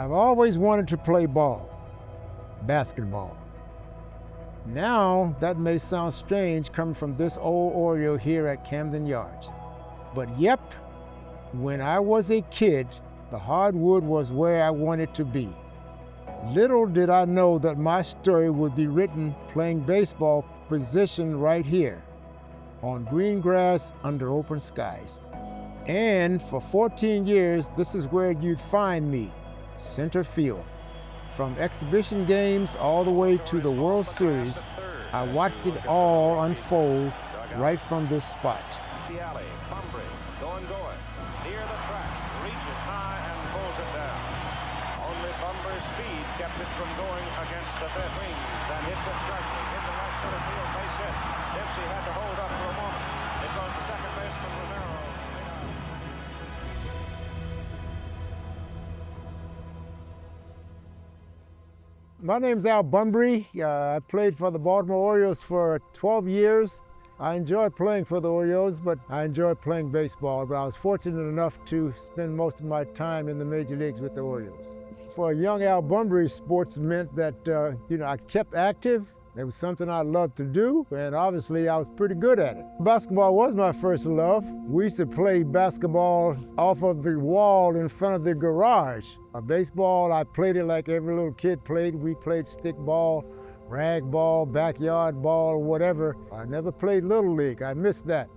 I've always wanted to play ball, basketball. Now, that may sound strange coming from this old Oriole here at Camden Yards. But yep, when I was a kid, the hardwood was where I wanted to be. Little did I know that my story would be written playing baseball positioned right here, on green grass under open skies. And for 14 years, this is where you'd find me, center field. From exhibition games all the way to the World Series, I watched it all unfold right from this spot. The alley, Bumbry, going, near the track, reaches high and pulls it down. Only Bumbry's speed kept it from going against the wings and hits it sharply into right center field, base hit. Dempsey had to hold up for a moment. It goes to second baseman Romero. My name's Al Bumbry. I played for the Baltimore Orioles for 12 years. I enjoyed playing for the Orioles, but I enjoyed playing baseball. But I was fortunate enough to spend most of my time in the major leagues with the Orioles. For a young Al Bumbry, sports meant that I kept active. It was something I loved to do, and obviously I was pretty good at it. Basketball was my first love. We used to play basketball off of the wall in front of the garage. Baseball, I played it like every little kid played. We played stick ball, rag ball, backyard ball, whatever. I never played Little League. I missed that.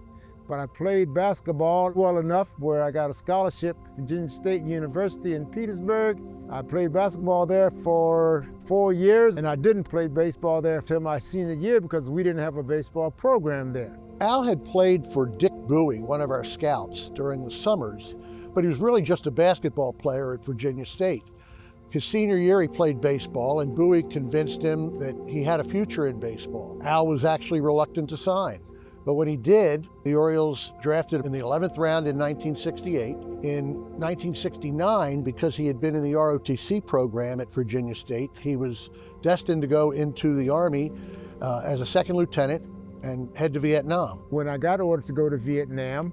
But I played basketball well enough where I got a scholarship to Virginia State University in Petersburg. I played basketball there for 4 years, and I didn't play baseball there until my senior year because we didn't have a baseball program there. Al had played for Dick Bowie, one of our scouts, during the summers, but he was really just a basketball player at Virginia State. His senior year, he played baseball, and Bowie convinced him that he had a future in baseball. Al was actually reluctant to sign. But when he did, the Orioles drafted him in the 11th round in 1968. In 1969, because he had been in the ROTC program at Virginia State, he was destined to go into the Army as a second lieutenant and head to Vietnam. When I got orders to go to Vietnam,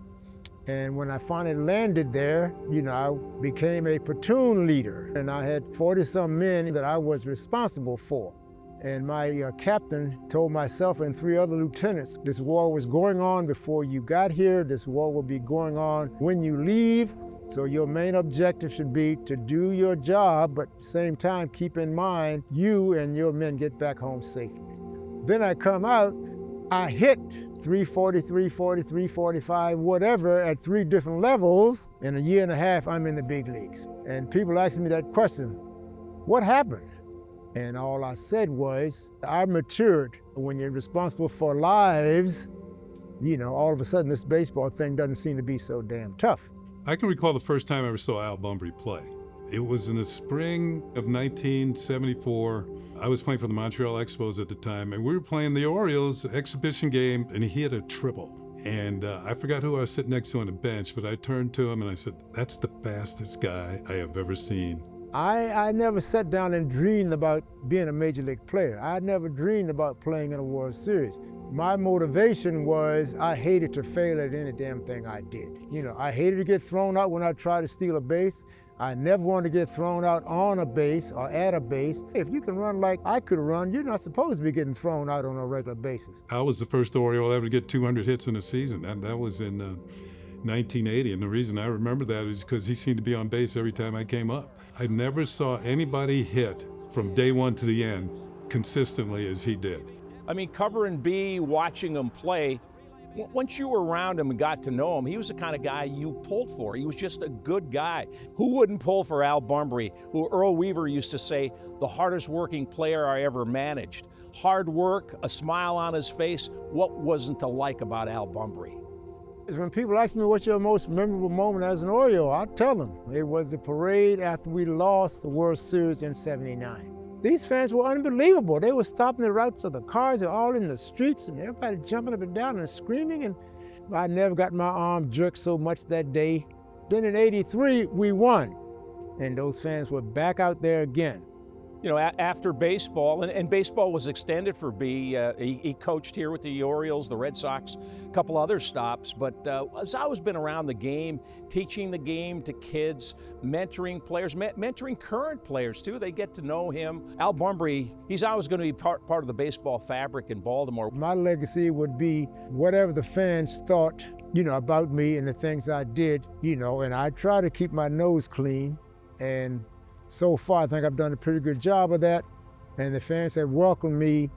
and when I finally landed there, I became a platoon leader, and I had 40-some men that I was responsible for. And my captain told myself and 3 other lieutenants, this war was going on before you got here, this war will be going on when you leave, so your main objective should be to do your job, but at the same time, keep in mind, you and your men get back home safely. Then I come out, I hit 340, 340, 345, whatever, at 3 different levels. In a year and a half, I'm in the big leagues. And people ask me that question, what happened? And all I said was, I matured. When you're responsible for lives, all of a sudden this baseball thing doesn't seem to be so damn tough. I can recall the first time I ever saw Al Bumbry play. It was in the spring of 1974. I was playing for the Montreal Expos at the time, and we were playing the Orioles exhibition game, and he hit a triple. And I forgot who I was sitting next to on the bench, but I turned to him and I said, that's the fastest guy I have ever seen. I never sat down and dreamed about being a major league player. I never dreamed about playing in a World Series. My motivation was I hated to fail at any damn thing I did. I hated to get thrown out when I tried to steal a base. I never wanted to get thrown out on a base or at a base. If you can run like I could run, you're not supposed to be getting thrown out on a regular basis. I was the first Oriole ever to get 200 hits in a season. That was in 1980, and the reason I remember that is because he seemed to be on base every time I came up. I never saw anybody hit from day one to the end consistently as he did. I mean, covering B, watching him play, once you were around him and got to know him, he was the kind of guy you pulled for. He was just a good guy. Who wouldn't pull for Al Bumbry, who Earl Weaver used to say, the hardest working player I ever managed. Hard work, a smile on his face. What wasn't to like about Al Bumbry? When people ask me what's your most memorable moment as an Oriole, I tell them it was the parade after we lost the World Series in '79. These fans were unbelievable. They were stopping the routes of the cars, they're all in the streets, and everybody jumping up and down and screaming, and I never got my arm jerked so much that day. Then in '83, we won, and those fans were back out there again. you know, after baseball, and baseball was extended for B. He coached here with the Orioles, the Red Sox, a couple other stops, but has always been around the game, teaching the game to kids, mentoring players, mentoring current players too. They get to know him. Al Bumbry, he's always going to be part of the baseball fabric in Baltimore. My legacy would be whatever the fans thought, you know, about me and the things I did, you know, and I try to keep my nose clean, and so far I think I've done a pretty good job of that, and the fans have welcomed me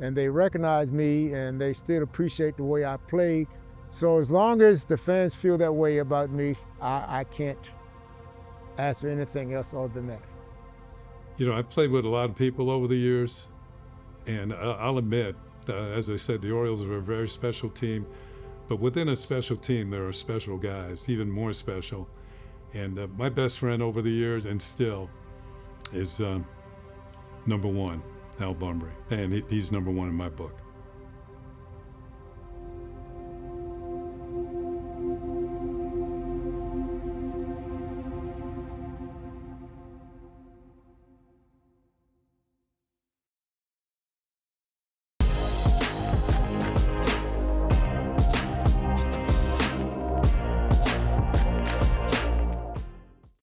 and they recognize me and they still appreciate the way I played. So as long as the fans feel that way about me, I can't ask for anything else other than that. You know, I've played with a lot of people over the years, and I'll admit, as I said, the Orioles are a very special team, but within a special team, there are special guys, even more special. And my best friend over the years, and still, is number one, Al Bumbry. And he's number one in my book.